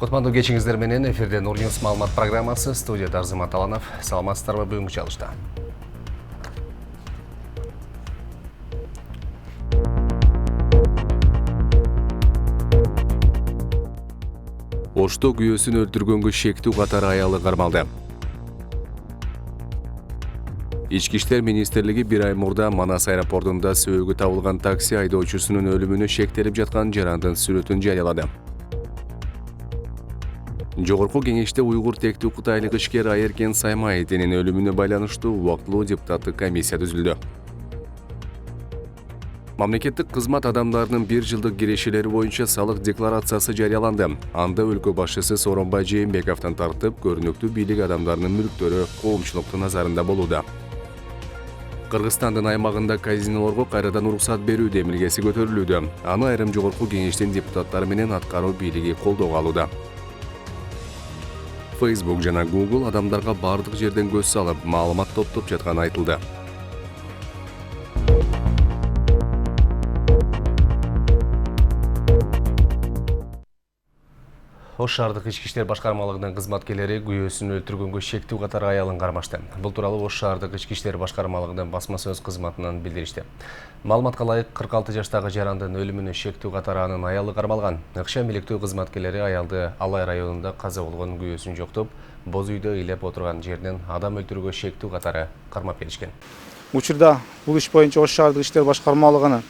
Кутмандуу кечиңиздер менен эфирде Нур Ньюс маалымат программасы, студияда Арзымат Аланов. Саламатсыздарбы бүгүнкү чалышта. Ошто күйөөсүн өлтүргөнгө шектүү катары аялы кармалды. Ички иштер министрлиги бир ай мурда Манас аэропортунда сөөгү табылган такси айдоочусунун өлүмүнө шектелип жаткан жарандын сүрөтүн жарыялады. Жогорку кеңеште уйгур тектүү кытайлык ишкер Айеркен Саймаевдин өлүмүнө байланыштуу убактылуу депутаттык комиссия түзүлдү. Мамлекеттик кызмат адамдарынын 1 жылдык кирешелери боюнча салык декларациясы жарыяланды. Анда өлкө башчысы Сооронбай Жээнбековдон тартып, көрүнүктүү бийлик адамдарынын мүлктөрү коомчулуктун назарында болууда. Кыргызстандын аймагында казинолорго кайрадан уруксат берүү демилгеси көтөрүлүүдө. Аны айрым жогорку кеңештин депутаттары менен аткаруу бийлиги колдоого алууда. Facebook жана Google адамдарга бардык жерден көз салып, маалымат топтоп жатканы айтылды. Ош шаардык ички иштер башкармалыгынын кызматкерлери күйөөсүн өлтүргөнгө шектүү катары аялын кармашты. Бул тууралуу Ош шаардык ички иштер башкармалыгынын басма сөз кызматынан билдиришти. Маалыматка ылайык 46 жаштагы жарандын өлүмүнө шектүү катары анын аялы кармалган. Ыкчам бийликтүү кызматкерлери аялды Алай районунда каза болгон күйөөсүн жоктоп, боз үйдө ыйлап отурган жерден адам өлтүрүүгө шектүү катары кармап келишкен. Учурда бул иш боюнча Ош шаардык иштер башкармалыгынын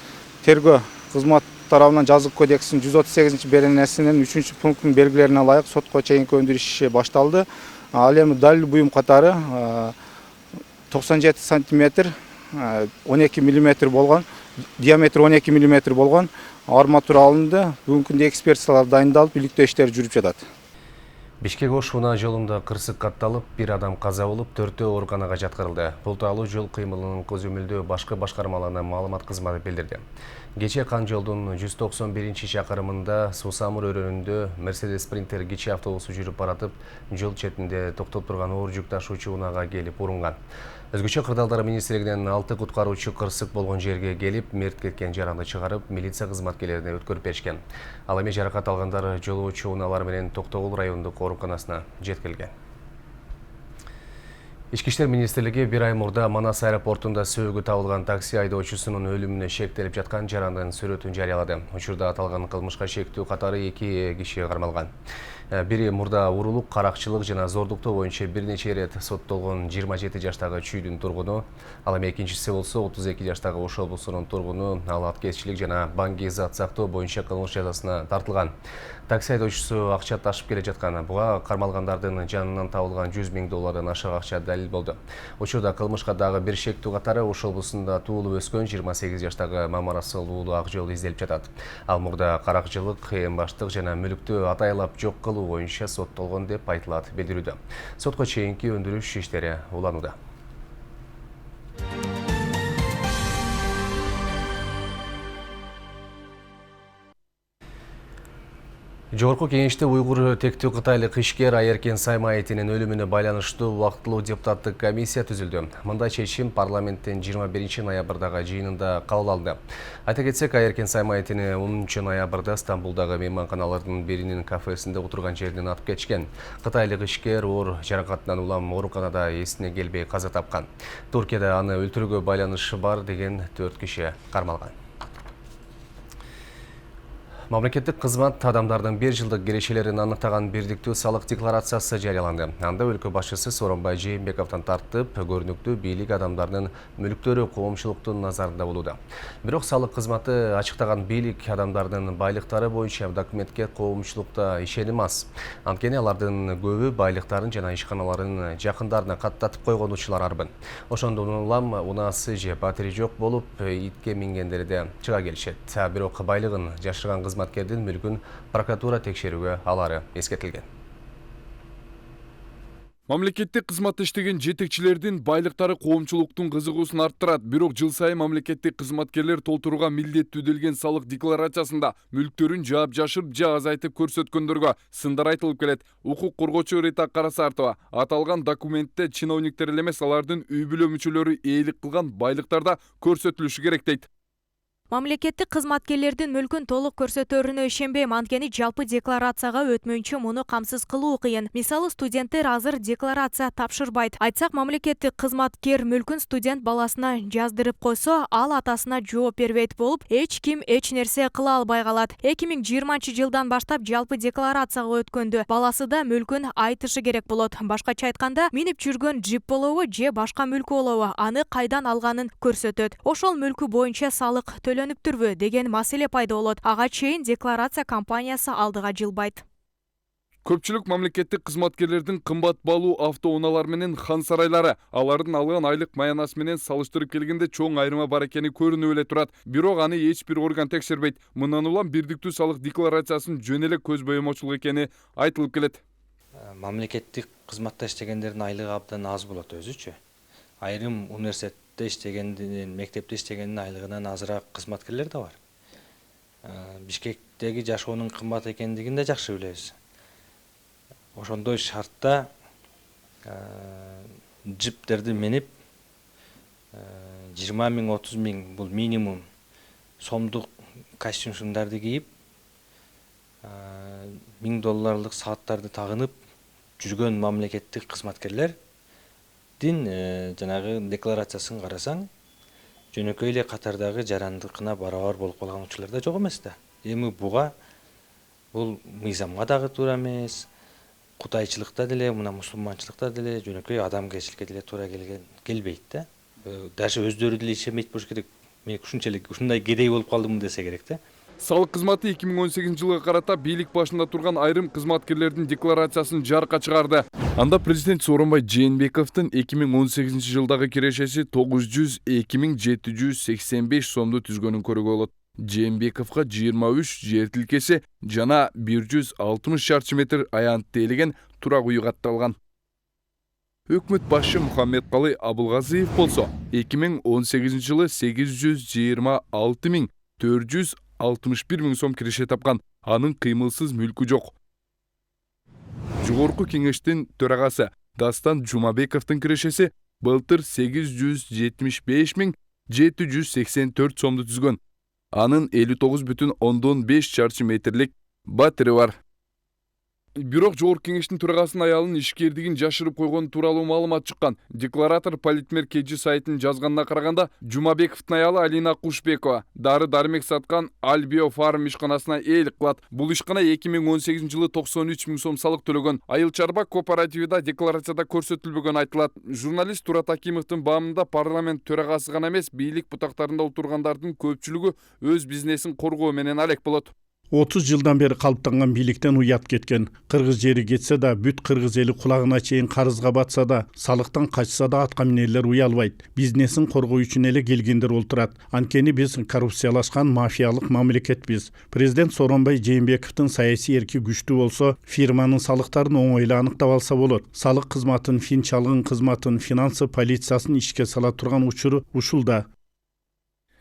тергөө кызмат тарабынан жазык кодексинин 138-беренесинин 3-пунктунун белгилерине ылайык сотко чейинки өндүрүш иши башталды. Ал эми далил буюм катары 97 сантиметр 12 мм болгон, диаметри 12 мм болгон арматура алынды. Бүгүнкү күндө экспертизалар дайындалып, иликтөө иштери жүрүп жатат. Бишкек-Ош унаа жолунда кырсык катталып, 1 адам каза болуп, 4-өө ооруканага жаткырылды. Бул тууралуу жол кыймылынын көзөмөлдөө башкы башкармаларына маалымат кызматы билдирди. Кечээ Кан жолдун 191-чакырымында Сусамыр өрөөнүндө Mercedes Sprinter кичи автобусу жүрүп баратып, жол четинде токтоп турган оор жүк ташуучу унаага келип урунган. Өзгөчө кырдаалдар министрлигинен 6 куткаруучу кырсык болгон жерге келип, мерт кеткен жаранды чыгарып, милиция кызматкерлерине өткөрүп беришкен. Ал эми жаракат алгандар жолоочу унаалар менен Токтогул райондук ооруканасына жеткирилген. Ички иштер министрлиги бир ай мурда Манас аэропортунда сөөгү табылган такси айдоочусунун өлүмүнө шектелип жаткан жарандын сүрөтүн жарыялады. Учурда аталган кылмышка шектүү катары 2 киши кармалган. Бири мурда урулук, каракчылык жана зордуктоо боюнча бир нече ирет соттолгон 27 жаштагы Чүйдүн тургуну, ал эми экинчиси болсо 32 жаштагы Ош облусунун тургуну, ал аткезчилик жана банк зат сактоо боюнча кылмыш жазасына тартылган. Такси айдоочусу акча ташып келе жаткан. Буга кармалгандардын жанынан табылган 100 000 доллардан ашык акча далил болду. Учурда кылмышка дагы бир шектүү катары Ош облусунда туулуп өскөн 28 жаштагы Мамарасыл уулу Акжол изделип жатат. Ал мурда каракчылык, баштык жана мүлүктү атайлап жок кылуу боюнча соттолгон деп айтылат билдирүүдө. Сотко чейинки өндүрүш иштери уланууда. Жогорку кеңеште уйгур тектүү кытайлык ишкер Айеркен Саймаевдин өлүмүнө байланыштуу убактылуу депутаттык комиссия түзүлдү. Мындай чечим парламенттин 21 ноябрдагы жыйынында кабыл алынды. Айта кетсек, Айеркен Саймаевдин 10 ноябрда Стамбулдагы мейманканалардын биринин кафесинде отурган жерден атып кетишкен. Кытайлык ишкер оор жаракаттан улам ооруканада эсине келбей каза тапкан. Туркияда аны өлтүрүүгө байланышы бар деген 4 киши кармалган. Мамлекеттик кызмат адамдардын 1 жылдык кирешелерин аныктаган бирдиктүү салык декларациясы жарыяланды. Анда өлкө башчысы Сооронбай Жээнбековдон тартып, көрүнүктүү бийлик адамдарынын мүлктөрү коомчулуктун назарында болууда. Бирок салык кызматы ачыктаган бийлик адамдарынын байлыктары боюнча документке коомчулукта ишеним аз. Анткени алардын көбү байлыктарын жана ишканаларын жакындарына каттатып койгон учурлар арбын. Ошондон улам унаасы же батири жок болуп, итке мингендери да чыга келишет. Бирок байлыгын жашырган кызматкердин мүлкүн прокуратура текшерүүгө алары эскертилген. Мамлекеттик кызматта иштеген жетекчилердин байлыктары коомчулуктун кызыгуусун арттырат. Бирок жыл сайын мамлекеттик кызматкерлер толтурууга милдеттүүлдөлгөн салык декларациясында мүлктөрүн жаап жашырып же азайтып көрсөткөндөргө сындар айтылып келет. Укук коргоочу Рита Карасартова аталган документте чиновниктер эле эмес, алардын үй бүлө мүчөлөрү ээлик кылган байлыктарда көрсөтүлүшү керек дейт. Мамлекеттик кызматкерлердин мүлкүн толук көрсөтөрүнө ишенбейм, анткени жалпы декларацияга өтмөйүнчө муну камсыз кылуу кыйын. Мисалы, студенттер азыр декларация тапшырбайт. Айтсак, мамлекеттик кызматкер мүлкүн студент баласына жаздырып койсо, ал атасына жооп бербейт болуп, эч ким эч нерсе кыла албай калат. 2020-жылдан баштап жалпы декларацияга өткөндө баласы да мүлкүн айтышы керек болот. Башкача айтканда, минип жүргөн джип болобу же башка мүлкү болобу, аны кайдан алганын көрсөтөт. Ошол мүлкү боюнча салык төлөнүптүрбү деген маселе пайда болот. Ага чейин декларация компаниясы алдыга жылбайт. Көпчүлүк мамлекеттик кызматкерлердин кымбат баалуу автоунаалар менен хан сарайлары алардын алган айлык маянасы менен салыштырып келгенде чоң айырма бар экени көрүнүп эле турат. Бирок аны эч бир орган текшербейт. Мындан улам бирдиктүү салык декларациясын жөн эле көз боемочулук экени айтылып келет. Мамлекеттик кызматта иштегендердин айлыгы абдан аз болот өзүчө. Айрым университетте иштегендин, мектепте иштегендин айлыгынан азыраак кызматкерлер да бар. Бишкектеги жашоонун кымбат экендигин да жакшы билебиз. Ошондой шартта джиптерди минип 20 миң, 30 миң бул минимум сомдук костюмдарды кийип, $1000 сааттарды тагынып жүргөн мамлекеттик кызматкерлердин жанагы декларациясын карасаң, жөнөкөй эле катардагы жарандыкына барабар болуп калган учурлар да жок эмес да. Эми буга бул мыйзамга дагы туура эмес, кутайчылыкта деле, мына мусулманчылыкта деле, жөнөкөй адамгерчиликке деле туура келбейт да. Даже өздөрү деле ишенбейт болуш керек. Мен ушундай кедей болуп калдым десе керек да. Салык кызматы 2018-жылга карата бийлик башында турган айрым кызматкерлердин декларациясын жарыкка чыгарды. Анда президент Сооронбай Жээнбековдун 2018-жылдагы кирешеси 902.785 сомду түзгөнүн көрүүгө болот. Жээнбековго 23 жер тилкеси жана 160 шарчы метр аянт тейлеген турак үй катталган. Өкмөт башчы Мухаммедкалый Абылгазиев болсо 2018-жылы 826.461 сом киреше тапкан. Анын кыймылсыз мүлкү жок. Жогорку кеңештин төрагасы Дастан Жумабековдун кирешеси былтыр 875.784 сомду түзгөн. Анын 59,5 чарчы метрлик батири бар. Бирок жогорку кеңештин төрагасынын аялынын ишкердигин жашырып койгону тууралуу маалымат чыккан. Декларатор Политмер Кежи сайтынын жазганына караганда, Жумабековдун аялы Алина Кушбекова дары-дармек саткан Альбио Фарм ишканасына ээлик кылат. Бул ишкана 2018-жылы 93 миң сом салык төлөгөн. Айыл чарба кооперативида декларацияда көрсөтүлбөгөн айтылат. Журналист Турат Акимовдун баамында парламент төрагасы гана эмес, бийлик бутактарында отургандардын көпчүлүгү өз бизнесин коргоо менен алек болот. 30 жылдан бeri калыптанган бийликтен уят кеткен. Кыргыз жери кетсе да, бүт кыргыз эли кулагына чейин карызга батса да, салыктан качса да атка минерлер уялбайт. Бизнесин коргоо үчүн эле келгендер олтурат. Анткени биз коррупциялашкан мафиялык мамлекетпиз. Президент Сооронбай Жээнбековдун саясий эрки күчтүү болсо, фирманын салыктарын оңой эле аныктап алса болот. Салык кызматын, фин чалгын кызматын, финансы полициясын ишке сала турган учуру ушулда.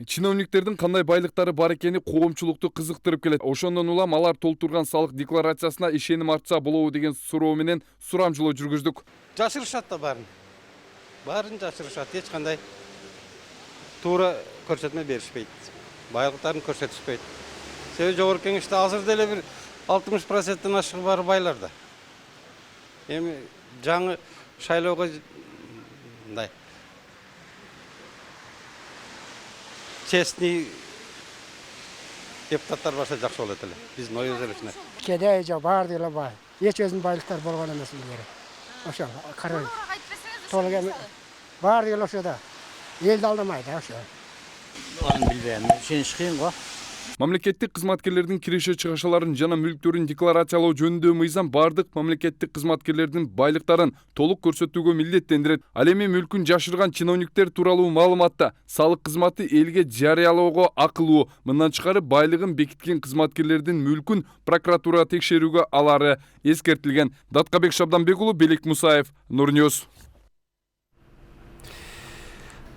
Чиновниктердин кандай байлыктары бар экени коомчулукту кызыктырып келет. Ошондон улам алар толтурган салык декларациясына ишеним артса болобу деген суроо менен сурамжылоо жүргүздүк. Жашырышат да барын. Барын жашырышат. Эч кандай туура көрсөтмө беришпейт. Байлыктарын көрсөтүшпейт. Себеби жогорку кеңеште азыр деле бир 60%-тен ашыгы бар байларда. Эми жаңы шайлоого мындай честный депутаттар барса жакшы болот эле. Биздин оюбуз эле ушундай. Кедей жок бар деле бар. Эч өзүнүн байлыктары болгон эмес илгери. Ошо карай. Толук бар деле ошода. Элди алдамайт ошо. Аны билбейм. Ишениш кыйын го. Мамлекеттик кызматкерлердин киреше чыгышаларын жана мүлктөрүн декларациялоо жөнүндө мыйзам бардык мамлекеттик кызматкерлердин байлыктарын толук көрсөтүүгө милдеттендирет. Ал эми мүлкүн жашырган чиновниктер тууралуу маалыматта салык кызматы элге жарыялоого акылуу. Мындан тышкары байлыгын бекиткен кызматкерлердин мүлкүн прокуратура текшерүүгө алары эскертилген. Даткабек Шабданбек уулу, Белик Мусаев, Нур Ньюс.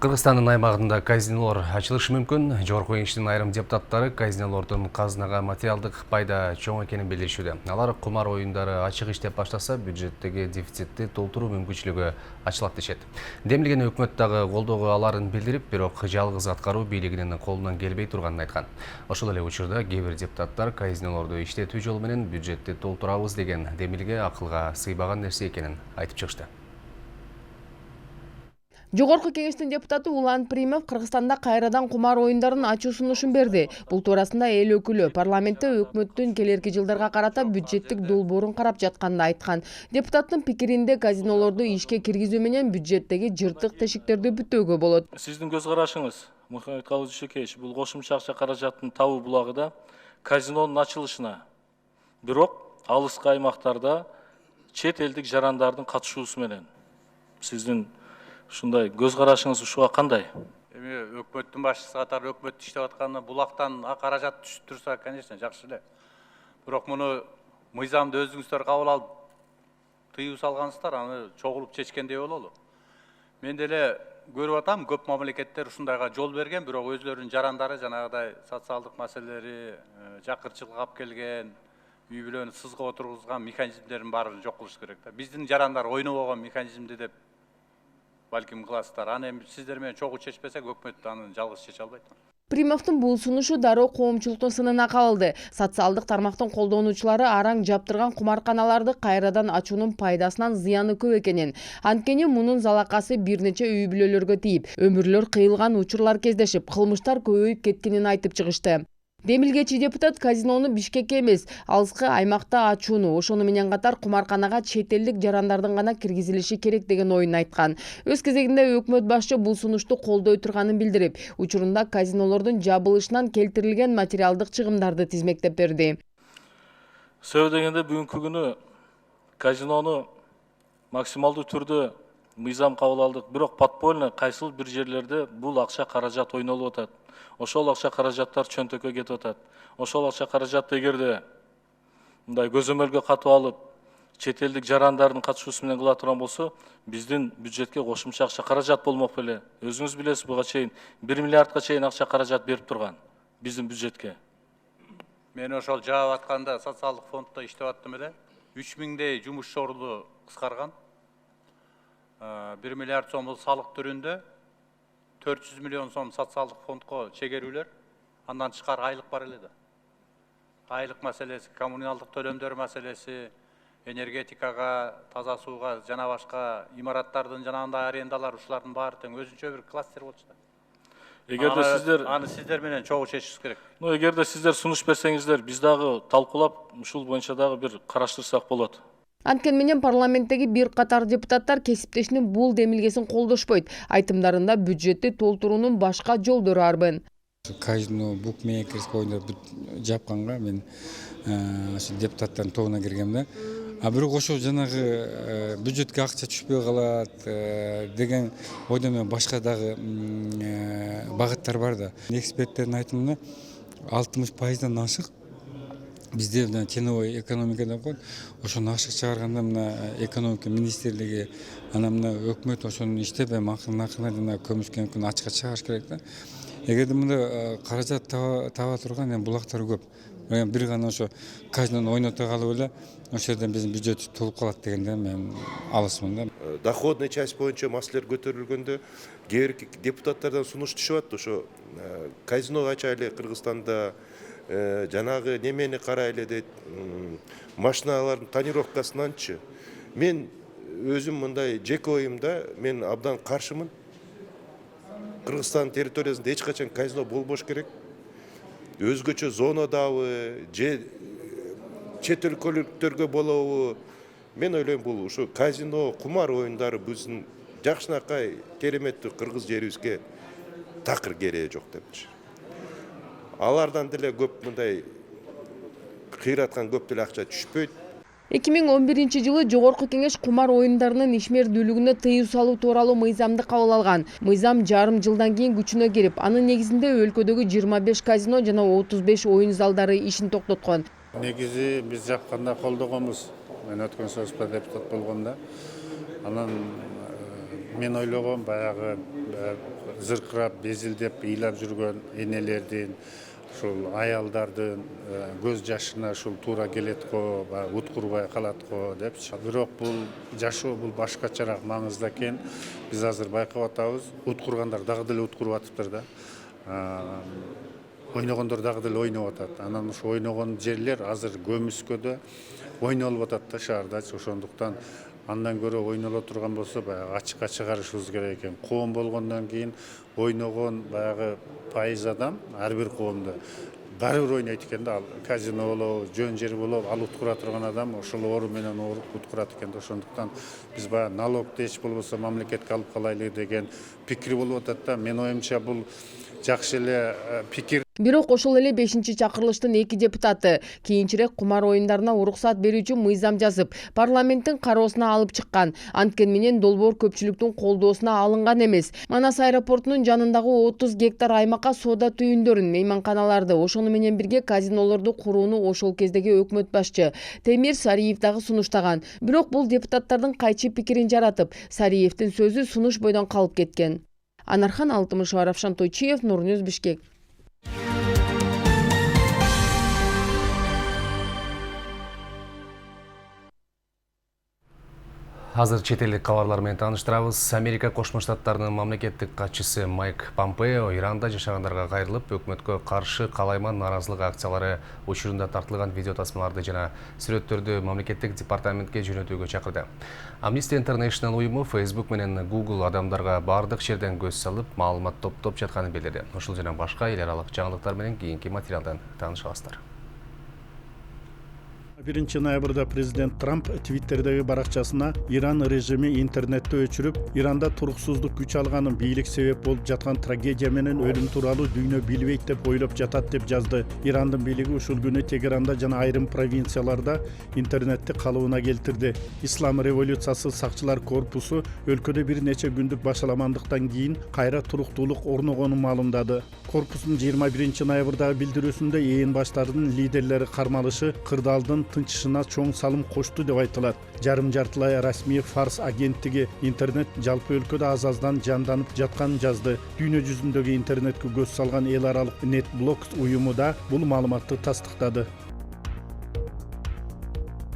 Кыргызстандын аймагында казинолор ачылышы мүмкүн. Жогорку Кеңештин айрым депутаттары казинолордун казынага материалдык пайда чоң экенин билдиришүүдө. Алар кумар оюндары ачык иштеп баштаса, бюджеттеги дефицитти толтуруу мүмкүнчүлүгү ачылат дешет. Демилген өкмөт дагы колдоого аларын билдирип, бирок жалгыз аткаруу бийлигинин колунан келбей турганын айткан. Ошол эле учурда кээ бир депутаттар казинолорду иштетүү жолу менен бюджетти толтурабыз деген демилге акылга сыйбаган нерсе экенин айтып чыгышты. Жогорку Кеңештин депутаты Улан Примов Кыргызстанда кайрадан кумар оюндарын ачуу сунушун берди. Бул туурасында эл өкүлү парламентте өкмөттүн келерки жылдарга карата бюджеттик долбоорун карап жатканын айткан. Депутаттын пикиринде казинолорду ишке киргизүү менен бюджеттеги жыртык тешиктерди бүтөөгө болот. Сиздин көз карашыңыз, Михаил Калыжевич, бул кошумча акча каражаттын табуу булагыда казинонун ачылышына, бирок алыскы аймактарда чет элдик жарандардын катышуусу менен сиздин ушундай көз карашыңыз ушуга кандай? Эми өкмөттүн башчысы катары өкмөт иштеп атканда булактан каражат түшүп турса, конечно, жакшы эле. Бирок муну мыйзамды өзүңүздөр кабыл алып тыюу салгансыздар, аны чогулуп чечкендей бололу. Мен деле көрүп атам, көп мамлекеттер ушундайга жол берген, бирок өзлөрүнүн жарандары жанагыдай социалдык маселелери, жакырчылык алып келген, үй бүлөнү сызга отургузган механизмдерин баарын жок кылыш керек да. Биздин жарандар ойнобогон механизмди деп балким кыласыздар. Аны эми сиздер менен чогуу чечпесек, өкмөт аны жалгыз чече албайт. Примовдун бул сунушу дароо коомчулуктун сынына кабылды. Социалдык тармактын колдонуучулары араң жаптырган кумарканаларды кайрадан ачуунун пайдасынан зыяны көп экенин, анткени мунун залакасы бир нече үй бүлөлөргө тийип, өмүрлөр кыйылган учурлар кездешип, кылмыштар көбөйүп кеткенин айтып чыгышты. Демилгечи депутат казинону Бишкекке эмес, алыскы аймакта ачууну, ошону менен катар кумарканага чет элдик жарандардын гана киргизилиши керек деген оюн айткан. Өз кезегинде өкмөт башчы бул сунушту колдой турганын билдирип, учурунда казинолордун жабылышынан келтирилген материалдык чыгымдарды тизмектеп берди. Себеби дегенде бүгүнкү күнү казинону максималдуу түрдө мыйзам кабыл алдык, бирок подпольно кайсыл бир жерлерде бул акча каражат ойнолуп атат. Ошол акча каражаттар чөнтөккө кетип атат. Ошол акча каражатты эгерде мындай көзөмөлгө катып алып, чет элдик жарандардын катышуусу менен кыла турган болсо, биздин бюджетке кошумча акча каражат болмок беле. Өзүңүз билесиз, буга чейин 1 миллиардка чейин акча каражат берип турган биздин бюджетке. Мен ошол жаап атканда социалдык фонддо иштеп аттым эле. 3000дей жумуш орду кыскарган. 1 миллиард сом салык түрүндө, 400 миллион сом социалдык фондко чегерүүлөр, андан тышкары айлык бар эле да. Айлык маселеси, коммуналдык төлөмдөр маселеси, энергетикага, таза сууга, жана башка имараттардын жанагындай арендалар, ушулардын баары тең өзүнчө бир кластер болчу да. Эгерде сиздер аны сиздер менен чогуу чечишиз керек. Эгерде сиздер сунуш берсеңиздер, биз дагы талкуулап, ушул боюнча дагы бир караштырсак болот. Анткени менен парламенттеги бир катар депутаттар кесиптешинин бул демилгесин колдошпойт. Айтымдарында бюджетти толтуруунун башка жолдору арбын. Казино, букмекерский оюндар жапканга мен ошо депутаттардын тобуна киргем да. А бирок ошо жанагы бюджетке акча түшпөй калат деген ойдон мен башка дагы багыттар бар да. Эксперттердин айтымында 60%-дан ашык бизде теневой экономика деп коет. Ошону ашык чыгарганда мына экономика министрлиги, анан мына өкмөт ошону иштеп акырын жана көмүшкөн күн ачыкка чыгарыш керек да. Эгерде мында каражат таба турган булактар көп. Бир гана ошо казинону ойното калып эле ошол жерден биздин бюджет толуп калат дегенде мен алысмын да. Доходный часть боюнча маселелер көтөрүлгөндө кээ бир депутаттардан сунуш түшүп атты. Ошо казино ачайлы Кыргызстанда, жанагы немени карайлы дейт, машиналардын тонировкасынанчы. Мен өзүм мындай жеке оюмда мен абдан каршымын. Кыргызстан территориясында эч качан казино болбош керек. Өзгөчө зонадабы, же чет өлкөлүктөргө болобу? Мен ойлойм, бул ушу казино, кумар оюндары биздин жакшынакай кереметтүү кыргыз жерибизге такыр кереги жок депчи. Алардан деле көп мындай кыйраткан көп деле акча түшпөйт. 2011 Жогорку Кеңеш кумар оюндарынын ишмердүүлүгүнө тыюу салуу тууралуу мыйзамды кабыл алган. Мыйзам жарым жылдан кийин күчүнө кирип, анын негизинде өлкөдөгү 25 казино жана 35 оюн залдары ишин токтоткон. Негизи биз жакканда колдогонбуз. Мен өткөн созба депутат болгондо. Анан мен ойлогом баягы зыркырап безилдеп ыйлап жүргөн энелердин, ушул аялдардын көз жашына ушул туура келет го, уткурбай калат го депчи. Бирок бул жашоо бул башкачараак маңызды экен. Биз азыр байкап атабыз, уткургандар дагы деле уткуруп атыптыр да. Ойногондор дагы деле ойноп атат. Анан ушу ойногон жерлер азыр көмүскөдө ойнолуп атат да шаардачы. Ошондуктан андан көрө ойноло турган болсо баягы ачыкка чыгарышыбыз керек экен. Коом болгондон кийин ойногон баягы пайыз адам ар бир коомдо баары бир ойнойт экен да. Ал казино болобу, жөн жер болобу, ал уткура турган адам ошол оору менен уткурат экен да. Ошондуктан биз баягы налогду эч болбосо мамлекетке алып калайлы деген пикир болуп атат да. Менин оюмча бул жакшы эле пикир. Бирок ошол эле 5-чакырылыштын 2 депутаты кийинчерээк кумар оюндарына уруксат берүүчү мыйзам жазып, парламенттин кароосуна алып чыккан. Анткени менен долбоор көпчүлүктүн колдоосуна алынган эмес. Манас аэропортунун жанындагы 30 гектар аймакка соода түйүндөрүн, мейманканаларды, ошону менен бирге казинолорду курууну ошол кездеги өкмөт башчы Темир Сариев дагы сунуштаган. Бирок бул депутаттардын кайчы пикирин жаратып, Сариевдин сөзү сунуш бойдон калып кеткен. Анархан Алтымышева, Равшан Тойчиев, Нурньюз, Бишкек. Азыр чет элдик кабарлар менен тааныштырабыз. Америка Кошмо Штаттарынын мамлекеттик катчысы Майк Помпео Иранда жашагандарга кайрылып, өкмөткө каршы калайман нааразылык акциялары учурунда тартылган видео тасмаларды жана сүрөттөрдү мамлекеттик департаментке жөнөтүүгө чакырды. Amnesty International уюму Facebook менен Google адамдарга бардык жерден көз салып, маалымат топтоп жатканын билдирди. Ушул жана башка эл аралык жаңылыктар менен кийинки материалдан таанышасыздар. 1 ноябрда президент Трамп Твиттердеги баракчасына Иран режими интернетти өчүрүп, Иранда туруксуздук күч алганын, бийлик себеп болуп жаткан трагедия менен өлүм тууралуу дүйнө билбейт деп ойлоп жатат деп жазды. Ирандын бийлиги ушул күнү Тегеранда жана айрым провинцияларда интернетти калыбына келтирди. Ислам революциясы сакчылар корпусу өлкөдө бир нече күндүк башаламандыктан кийин кайра туруктуулук орногонун маалымдады. Корпустун 21 ноябрдагы билдирүүсүндө ээн баштардын лидерлери кармалышы кырдаалдын тынчышына чоң салым кошту деп айтылат. Жарым жартылай расмий Фарс агенттиги интернет жалпы өлкөдө аз-аздан жанданып жатканын жазды. Дүйнө жүзүндөгү интернетке көз салган эл аралык NetBlocks уюму да бул маалыматты тастыктады.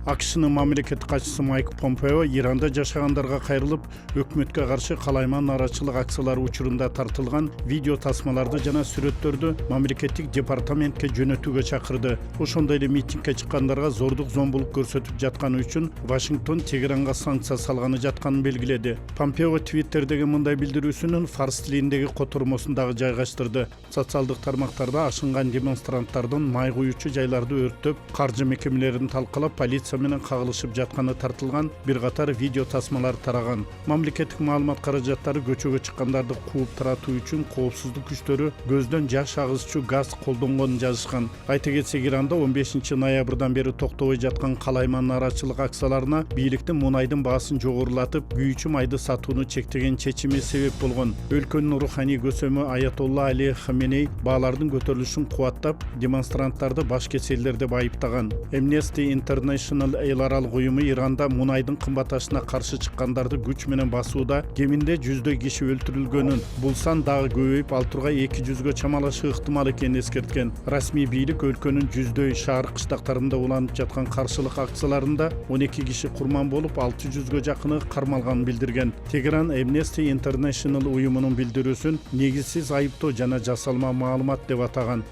АКШнын мамлекеттик катчысы Майк Помпео Иранда жашагандарга кайрылып, өкмөткө каршы калайман нааразычылык акциялары учурунда тартылган видео тасмаларды жана сүрөттөрдү мамлекеттик департаментке жөнөтүүгө чакырды. Ошондой эле митингге чыккандарга зордук зомбулук көрсөтүп жатканы үчүн Вашингтон Тегеранга санкция салганы жатканын белгиледи. Помпео Твиттердеги мындай билдирүүсүнүн фарс тилиндеги котормосун жайгаштырды. Социалдык тармактарда ашынган демонстранттардын май куючу жайларды өрттөп, каржы мекемелерин талкалап, полиция менен кагылышып жатканы тартылган бир катар видео тасмалар тараган. Мамлекеттик маалымат каражаттары көчөгө чыккандарды кууп таратуу үчүн коопсуздук күчтөрү көздөн жаш агызчу газ колдонгонун жазышкан. Айта кетсек, Иранда 15 ноябрдан бери токтобой жаткан калайман нааразычылык акцияларына бийликтин мунайдын баасын жогорулатып, күйүүчү майды сатууну чектеген чечими себеп болгон. Өлкөнүн руханий көсөмү Аятолла Али Хаменей баалардын көтөрүлүшүн кубаттап, демонстранттарды баш кеселдер деп айыптаган. Amnesty International эл аралык уюму Иранда мунайдын кымбаташына каршы чыккандарды күч менен басууда, кеминде 100 киши өлтүрүлгөнүн, бул сан дагы көбөйүп, ал тургай 200гө чамалашы ыктымал экенин эскерткен. Расмий бийлик өлкөнүн 100 шаар кыштактарында уланып жаткан каршылык акцияларында 12 киши курман болуп, 600гө жакыны кармалганын билдирген. Тегеран Amnesty International уюмунун билдирүүсүн негизсиз айыптоо жана жасалма маалымат деп атаган.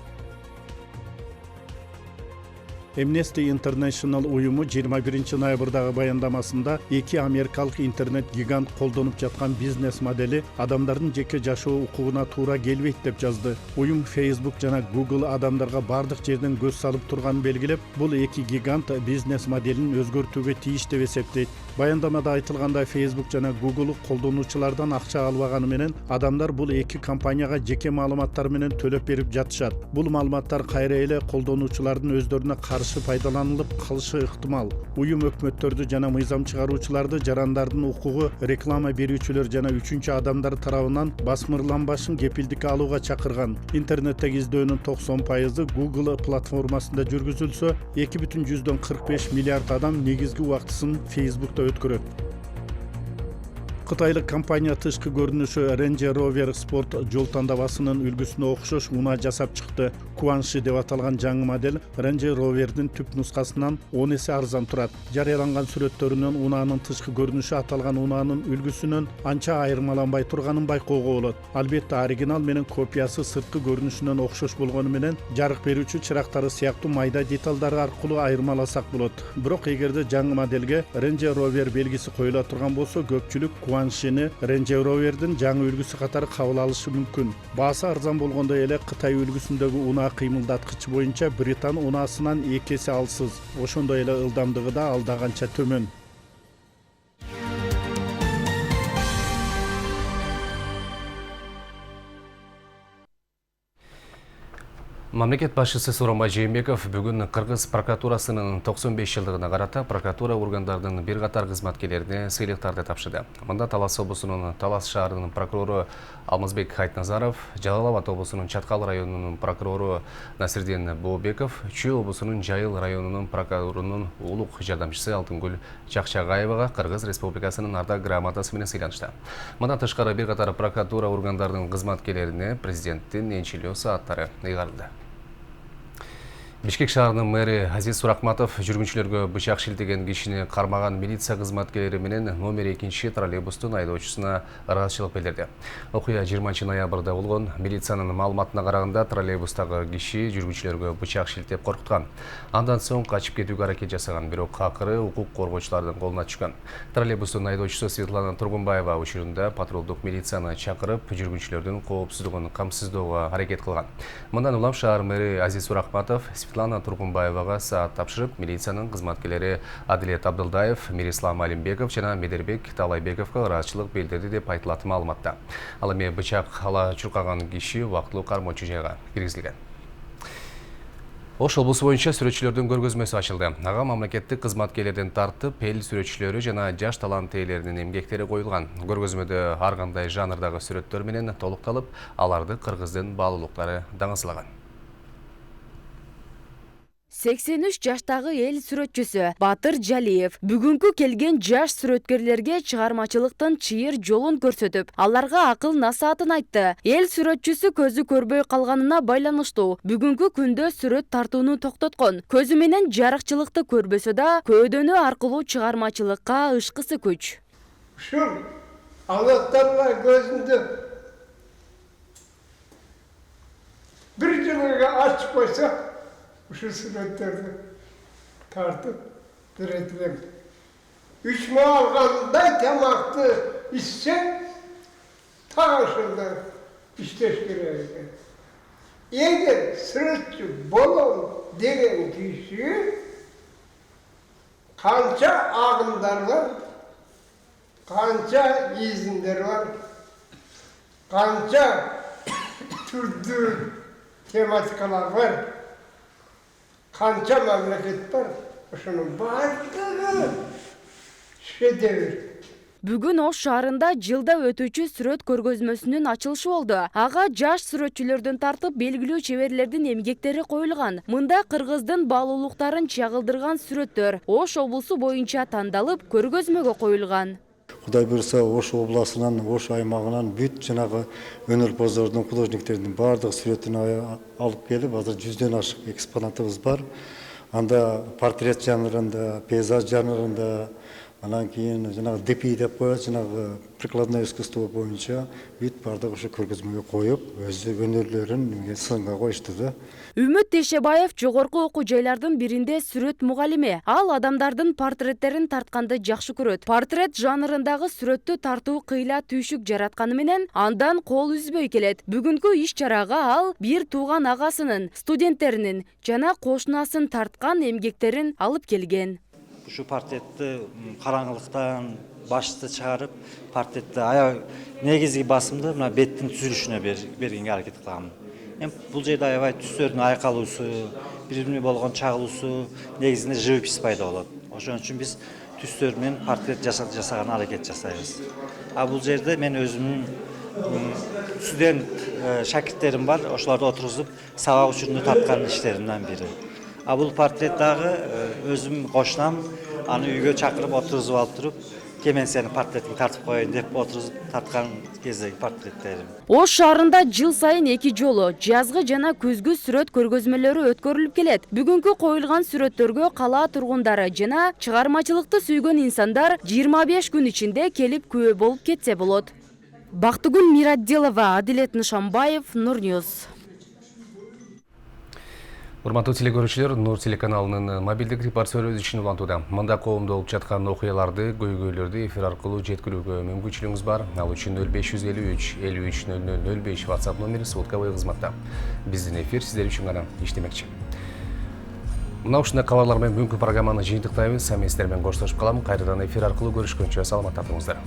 Amnesty International уюму 21 ноябрдагы баяндамасында эки америкалык интернет гигант колдонуп жаткан бизнес модели адамдардын жеке жашоо укугуна туура келбейт деп жазды. Уюм Facebook жана Google адамдарга бардык жерден көз салып турганын белгилеп, бул эки гигант бизнес моделин өзгөртүүгө тийиш деп эсептейт. Баяндамада айтылгандай, Facebook жана Google колдонуучулардан акча албаганы менен адамдар бул эки компанияга жеке маалыматтар менен төлөп берип жатышат. Бул маалыматтар кайра эле колдонуучулардын өздөрүнө каршы пайдаланылып калышы ыктымал. Уюм өкмөттөрдү жана мыйзам чыгаруучуларды жарандардын укугу, реклама берүүчүлөр жана үчүнчү адамдар тарабынан басмырланбашын кепилдикке алууга чакырган. Интернеттеги издөөнүн 90% Google платформасында жүргүзүлсө, 2,45 миллиард адам негизги убактысын Facebook'та өткөрөт. Кытайлык компания тышкы көрүнүшү Range Rover Sport жол тандабасынын үлгүсүнө окшош унаа жасап чыкты. Куанши деп аталган жаңы модель Range Rover'дин түп нускасынан 10 эсе арзан турат. Жарыяланган сүрөттөрүнөн унаанын тышкы көрүнүшү аталган унаанын үлгүсүнөн анча айырмаланбай турганын байкоого болот. Албетте оригинал менен копиясы сырткы көрүнүшүнөн окшош болгону менен жарык берүүчү чырактары сыяктуу майда деталдары аркылуу айырмаласак болот. Бирок эгерде жаңы модельге Range Rover белгиси коюла турган болсо, көпчүлүк Куаншини Range Rover'дин жаңы үлгүсү катары кабыл алышы мүмкүн. Баасы арзан болгондой эле Кытай үлгүсүндөгү унаа кыймылдаткычы боюнча Британ унаасынан 2 эсе алсыз. Ошондой эле ылдамдыгы да алдаганча төмөн. Мамлекет башчысы Сооронбай Жээнбеков бүгүн Кыргыз прокуратурасынын 95 жылдыгына карата прокуратура органдарынын бир катар кызматкерлерине сыйлыктарды тапшырды. Мында Талас облусунун Талас шаарынын прокурору Алмазбек Айтназаров, Жалал Абад облусунун Чаткал районунун прокурору Насирдин Бообеков, Чүй облусунун Жайыл районунун прокурорунун улук жардамчысы Алтынгүл Жакчагаевага Кыргыз Республикасынын ардак грамотасы менен сыйланышты. Мындан тышкары бир катар прокуратура органдарынын кызматкерлерине президенттин энчилөө сааттары ыйгарылды. Бишкек шаарынын мэри Азиз Суракматов жүргүнчүлөргө бычак шилтеген кишини кармаган милиция кызматкерлери менен номер 2 троллейбустун айдоочусуна ыраазычылык билдирди. Окуя 20 ноябрда болгон. Милициянын маалыматына караганда троллейбустагы киши жүргүнчүлөргө бычак шилтеп коркуткан. Андан соң качып кетүүгө аракет жасаган, бирок акыры укук коргоочулардын колуна түшкөн. Троллейбустун айдоочусу Светлана Тургунбаева учурунда патрулдук милицияны чакырып, жүргүнчүлөрдүн коопсуздугун камсыздоого аракет кылган. Мындан улам шаар мэри Азиз Суракматов Светлана Тургунбаевага саат тапшырып, милициянын кызматкерлери Адилет Абдылдаев, Мирислам Алимбеков жана Медербек Талайбековго ыраазычылык билдирди деп айтылат маалыматта. Ал эми бычак ала чуркаган киши убактылуу кармоочу жайга киргизилген. Ош облусу боюнча сүрөтчүлөрдүн көргөзмөсү ачылды. Ага мамлекеттик кызматкерлерден тартып, эл сүрөтчүлөрү жана жаш талант ээлеринин эмгектери коюлган. Көргөзмөдө ар кандай жанрдагы сүрөттөр менен толукталып, аларды кыргыздын баалуулуктары даңазалаган. 83 жаштагы эл сүрөтчүсү Батыр Жалиев бүгүнкү келген жаш сүрөткерлерге чыгармачылыктын чыйыр жолун көрсөтүп, аларга акыл насаатын айтты. Эл сүрөтчүсү көзү көрбөй калганына байланыштуу бүгүнкү күндө сүрөт тартууну токтоткон. Көзү менен жарыкчылыкты көрбөсө да, көөдөнү аркылуу чыгармачылыкка ышкысы күч. Ушул алаттарга көзүндө бир жылга ачып койсо, ушул сүрөттөрдү тартып беретилем. 3 май алгандай тамакты ичсе, так ошондой иштеш керек экен. Эгер сүрөтчү болом деген киши канча агымдар бар, канча изиндер бар, канча түрдүү тематикалар бар, канча мамлекет бар, ошонун баардыгы шедевр. Бүгүн Ош шаарында жылда өтүүчү сүрөт көргөзмөсүнүн ачылышы болду. Ага жаш сүрөтчүлөрдөн тартып белгилүү чеберлердин эмгектери коюлган. Мында кыргыздын баалуулуктарын чагылдырган сүрөттөр Ош облусу боюнча тандалып, көргөзмөгө коюлган. Кудай буйрса, Ош обласынан, Ош аймагынан бүт жанагы өнөрпоздордун, художниктердин баардык сүрөтүн алып келип, азыр 100дөн ашык экспонатыбыз бар. Анда портрет жанрында, пейзаж жанрында, анан кийин жанагы ДПИ деп коет, жанагы прикладное искусство боюнча бүт баардык ушу көргөзмөгө коюп, өз өнөрлөрүн сынга коюшту да. Үмүт Тешебаев жогорку окуу жайлардын биринде сүрөт мугалими. Ал адамдардын портреттерин тартканды жакшы көрөт. Портрет жанрындагы сүрөттү тартуу кыйла түйшүк жаратканы менен андан кол үзбөй келет. Бүгүнкү иш чарага ал бир тууган агасынын, студенттеринин жана кошунасын тарткан эмгектерин алып келген. Ушу портретти караңгылыктан башты чыгарып, портретти аял негизги басымды мына беттин түзүлүшүнө бергенге аракет кылгам. Бул жерде аябай түстөрдүн айкалуусу, бири-бирине болгон чагылуусу, негизинде живопись пайда болот. Ошон үчүн биз түстөр менен портрет жасаганга аракет жасайбыз. Бул жерде мен өзүмдүн студент шакирттерим бар, ошолорду отургузуп сабак учурунда тарткан иштеримден бири. Бул портрет дагы өзүм кошунам, аны үйгө чакырып отургузуп алып туруп, мен сени портретиңди тартып коеюн деп отурузуп тарткан кездеги портреттерим. Ош шаарында жыл сайын 2 жолу жазгы жана күзгү сүрөт көргөзмөлөрү өткөрүлүп келет. Бүгүнкү коюлган сүрөттөргө кала тургундары жана чыгармачылыкты сүйгөн инсандар 25 күн ичинде келип күбө болуп кетсе болот. Бактыгүл Мираддилова, Адилет Нышанбаев, Нур Ньюс. Урматтуу телекөрүүчүлөр, Нур телеканалынын мобилдик репортері өз ишин улантууда. Мында коомдо болуп жаткан окуяларды, көйгөйлөрдү эфир аркылуу жеткирүүгө мүмкүнчүлүгүңүз бар. Ал үчүн 0553 53 00 05 WhatsApp номери звонковой кызматта. Биздин эфир сиздер үчүн гана иштемекчи. Мына ушундай кабарлар менен бүгүнкү программаны жыйынтыктайбыз. Сами сиздер менен коштошуп калам. Кайрадан эфир аркылуу көрүшкөнчө саламатта туруңуздар.